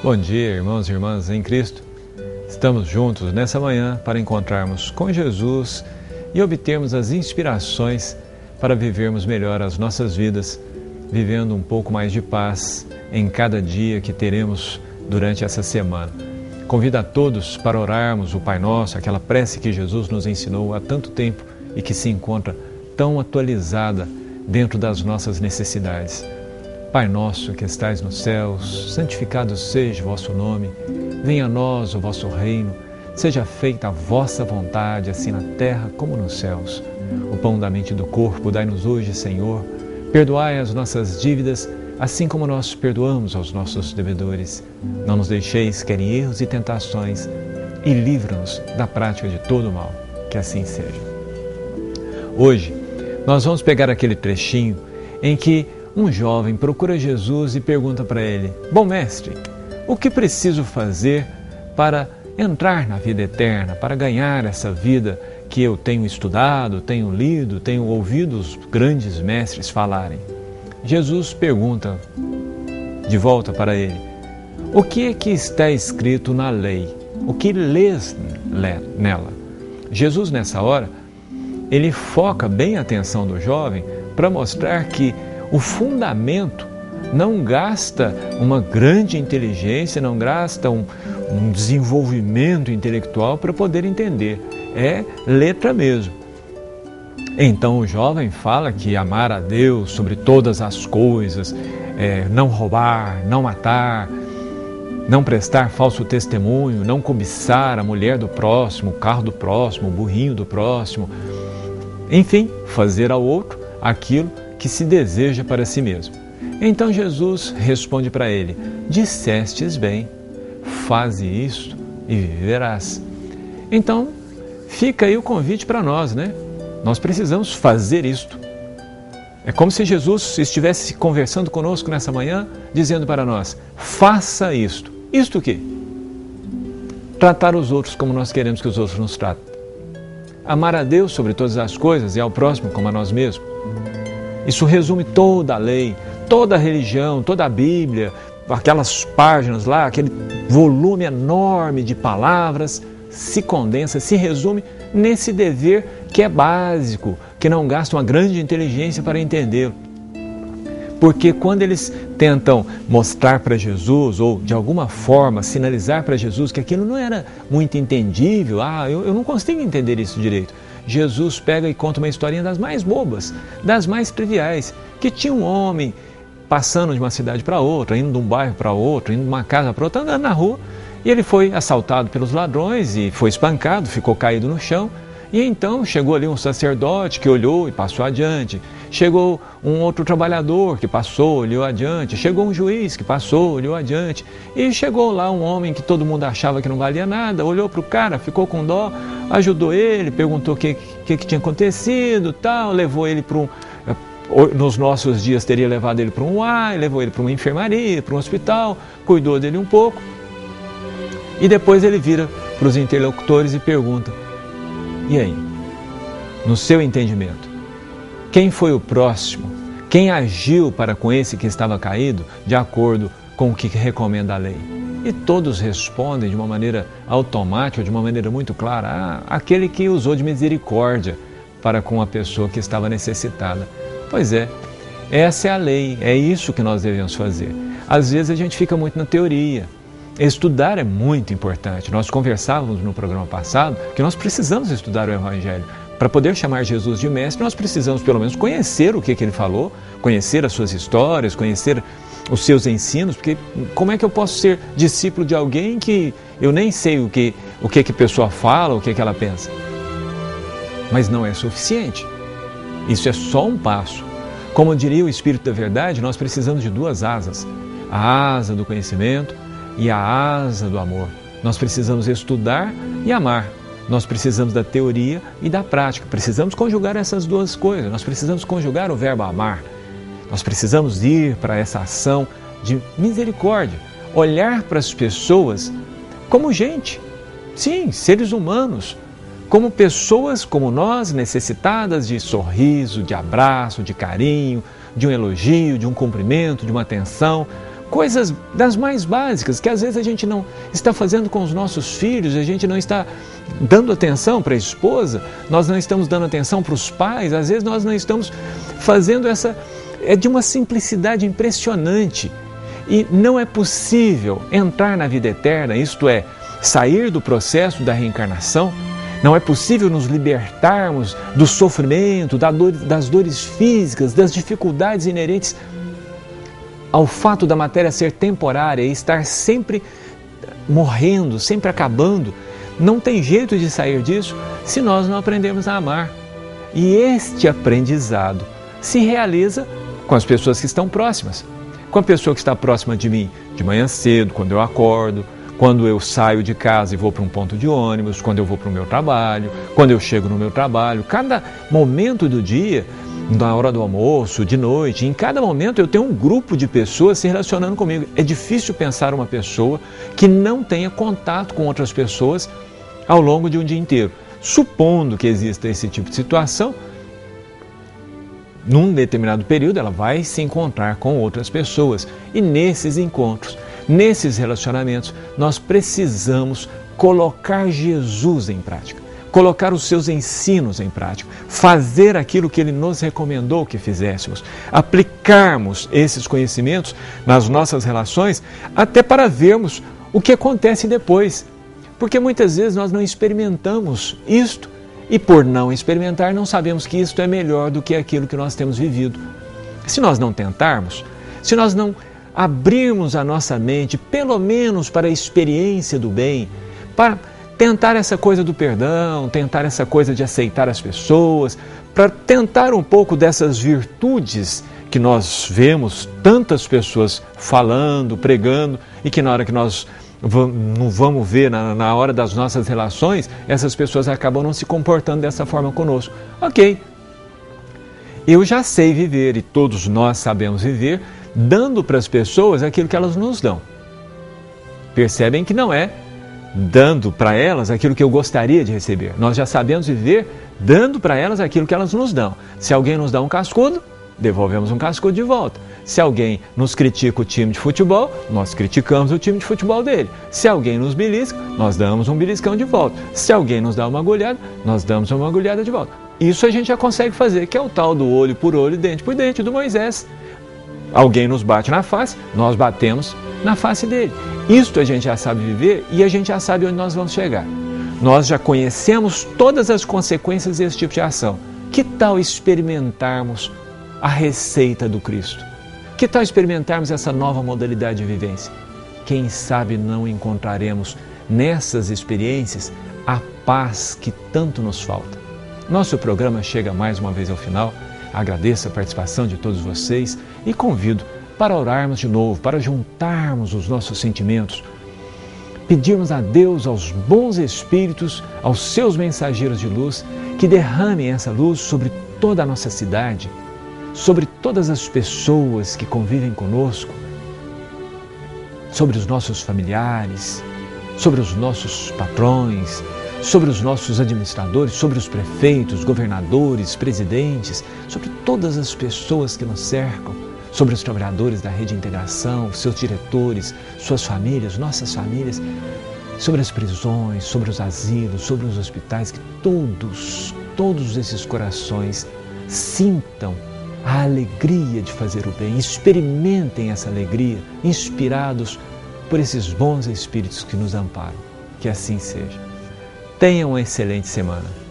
Bom dia, irmãos e irmãs em Cristo. Estamos juntos nessa manhã para encontrarmos com Jesus e obtermos as inspirações para vivermos melhor as nossas vidas, vivendo um pouco mais de paz em cada dia que teremos durante essa semana. Convido a todos para orarmos o Pai Nosso, aquela prece que Jesus nos ensinou há tanto tempo e que se encontra tão atualizada dentro das nossas necessidades. Pai nosso que estais nos céus, santificado seja o vosso nome, venha a nós o vosso reino, seja feita a vossa vontade, assim na terra como nos céus. O pão da mente e do corpo dai-nos hoje, Senhor. Perdoai as nossas dívidas, assim como nós perdoamos aos nossos devedores. Não nos deixeis cair em erros e tentações, e livra-nos da prática de todo o mal. Que assim seja. Hoje, nós vamos pegar aquele trechinho em que um jovem procura Jesus e pergunta para ele: Bom mestre, o que preciso fazer para entrar na vida eterna, para ganhar essa vida que eu tenho estudado, tenho lido, tenho ouvido os grandes mestres falarem? Jesus pergunta de volta para ele: O que é que está escrito na lei? O que lês nela? Jesus, nessa hora, ele foca bem a atenção do jovem para mostrar que o fundamento não gasta uma grande inteligência, não gasta um desenvolvimento intelectual para poder entender. É letra mesmo. Então o jovem fala que amar a Deus sobre todas as coisas, não roubar, não matar, não prestar falso testemunho, não cobiçar a mulher do próximo, o carro do próximo, o burrinho do próximo. Enfim, fazer ao outro aquilo que se deseja para si mesmo. Então Jesus responde para ele: Dissestes bem, faze isto e viverás. Então, fica aí o convite para nós, né? Nós precisamos fazer isto. É como se Jesus estivesse conversando conosco nessa manhã, dizendo para nós: faça isto. Isto o quê? Tratar os outros como nós queremos que os outros nos tratem. Amar a Deus sobre todas as coisas e ao próximo como a nós mesmos. Isso resume toda a lei, toda a religião, toda a Bíblia, aquelas páginas lá, aquele volume enorme de palavras, se condensa, se resume nesse dever que é básico, que não gasta uma grande inteligência para entendê-lo. Porque quando eles tentam mostrar para Jesus, ou de alguma forma sinalizar para Jesus que aquilo não era muito entendível, eu não consigo entender isso direito. Jesus pega e conta uma historinha das mais bobas, das mais triviais, que tinha um homem passando de uma cidade para outra, indo de um bairro para outro, indo de uma casa para outra, andando na rua, e ele foi assaltado pelos ladrões e foi espancado, ficou caído no chão. E então chegou ali um sacerdote que olhou e passou adiante. Chegou um outro trabalhador que passou, olhou adiante. Chegou um juiz que passou, olhou adiante. E chegou lá um homem que todo mundo achava que não valia nada, olhou para o cara, ficou com dó, ajudou ele, perguntou o que tinha acontecido, tal, levou ele para nos nossos dias teria levado ele para um UAI, levou ele para uma enfermaria, para um hospital, cuidou dele um pouco. E depois ele vira para os interlocutores e pergunta: E aí, no seu entendimento, quem foi o próximo? Quem agiu para com esse que estava caído de acordo com o que recomenda a lei? E todos respondem de uma maneira automática, de uma maneira muito clara: aquele que usou de misericórdia para com a pessoa que estava necessitada. Pois é, essa é a lei, é isso que nós devemos fazer. Às vezes a gente fica muito na teoria. Estudar é muito importante. Nós conversávamos no programa passado que nós precisamos estudar o Evangelho. Para poder chamar Jesus de mestre, nós precisamos pelo menos conhecer o que ele falou, conhecer as suas histórias, conhecer os seus ensinos, porque como é que eu posso ser discípulo de alguém que eu nem sei o que a pessoa fala, o que ela pensa? Mas não é suficiente. Isso é só um passo. Como diria o Espírito da Verdade, nós precisamos de duas asas: a asa do conhecimento e a asa do amor. Nós precisamos estudar e amar. Nós precisamos da teoria e da prática. Precisamos conjugar essas duas coisas. Nós precisamos conjugar o verbo amar. Nós precisamos ir para essa ação de misericórdia. Olhar para as pessoas como gente. Sim, seres humanos. Como pessoas como nós, necessitadas de sorriso, de abraço, de carinho, de um elogio, de um cumprimento, de uma atenção. coisas das mais básicas, que às vezes a gente não está fazendo com os nossos filhos, a gente não está dando atenção para a esposa, nós não estamos dando atenção para os pais, às vezes nós não estamos fazendo essa... É de uma simplicidade impressionante. E não é possível entrar na vida eterna, isto é, sair do processo da reencarnação. Não é possível nos libertarmos do sofrimento, das dores físicas, das dificuldades inerentes ao fato da matéria ser temporária e estar sempre morrendo, sempre acabando. Não tem jeito de sair disso se nós não aprendermos a amar. E este aprendizado se realiza com as pessoas que estão próximas. Com a pessoa que está próxima de mim, de manhã cedo, quando eu acordo, quando eu saio de casa e vou para um ponto de ônibus, quando eu vou para o meu trabalho, quando eu chego no meu trabalho. Cada momento do dia, na hora do almoço, de noite, em cada momento eu tenho um grupo de pessoas se relacionando comigo. É difícil pensar uma pessoa que não tenha contato com outras pessoas ao longo de um dia inteiro. Supondo que exista esse tipo de situação, num determinado período ela vai se encontrar com outras pessoas. E nesses encontros, nesses relacionamentos, nós precisamos colocar Jesus em prática, colocar os seus ensinos em prática, fazer aquilo que Ele nos recomendou que fizéssemos, aplicarmos esses conhecimentos nas nossas relações, até para vermos o que acontece depois. Porque muitas vezes nós não experimentamos isto, e por não experimentar, não sabemos que isto é melhor do que aquilo que nós temos vivido. Se nós não tentarmos, se nós não abrirmos a nossa mente, pelo menos para a experiência do bem, para tentar essa coisa do perdão, tentar essa coisa de aceitar as pessoas, para tentar um pouco dessas virtudes que nós vemos tantas pessoas falando, pregando, e que na hora que nós não vamos ver, na hora das nossas relações, essas pessoas acabam não se comportando dessa forma conosco. Ok, eu já sei viver, e todos nós sabemos viver, dando para as pessoas aquilo que elas nos dão. Percebem que não é dando para elas aquilo que eu gostaria de receber. Nós já sabemos viver dando para elas aquilo que elas nos dão. Se alguém nos dá um cascudo, devolvemos um cascudo de volta. Se alguém nos critica o time de futebol, nós criticamos o time de futebol dele. Se alguém nos belisca, nós damos um beliscão de volta. Se alguém nos dá uma agulhada, nós damos uma agulhada de volta. Isso a gente já consegue fazer, que é o tal do olho por olho, dente por dente do Moisés. Alguém nos bate na face, nós batemos na face dele. Isto a gente já sabe viver e a gente já sabe onde nós vamos chegar. Nós já conhecemos todas as consequências desse tipo de ação. Que tal experimentarmos a receita do Cristo? Que tal experimentarmos essa nova modalidade de vivência? Quem sabe não encontraremos nessas experiências a paz que tanto nos falta. Nosso programa chega mais uma vez ao final. Agradeço a participação de todos vocês e convido para orarmos de novo, para juntarmos os nossos sentimentos, pedirmos a Deus, aos bons espíritos, aos seus mensageiros de luz, que derramem essa luz sobre toda a nossa cidade, sobre todas as pessoas que convivem conosco, sobre os nossos familiares, sobre os nossos patrões, sobre os nossos administradores, sobre os prefeitos, governadores, presidentes, sobre todas as pessoas que nos cercam, sobre os trabalhadores da Rede Integração, seus diretores, suas famílias, nossas famílias, sobre as prisões, sobre os asilos, sobre os hospitais, que todos esses corações sintam a alegria de fazer o bem, experimentem essa alegria, inspirados por esses bons espíritos que nos amparam. Que assim seja. Tenham uma excelente semana.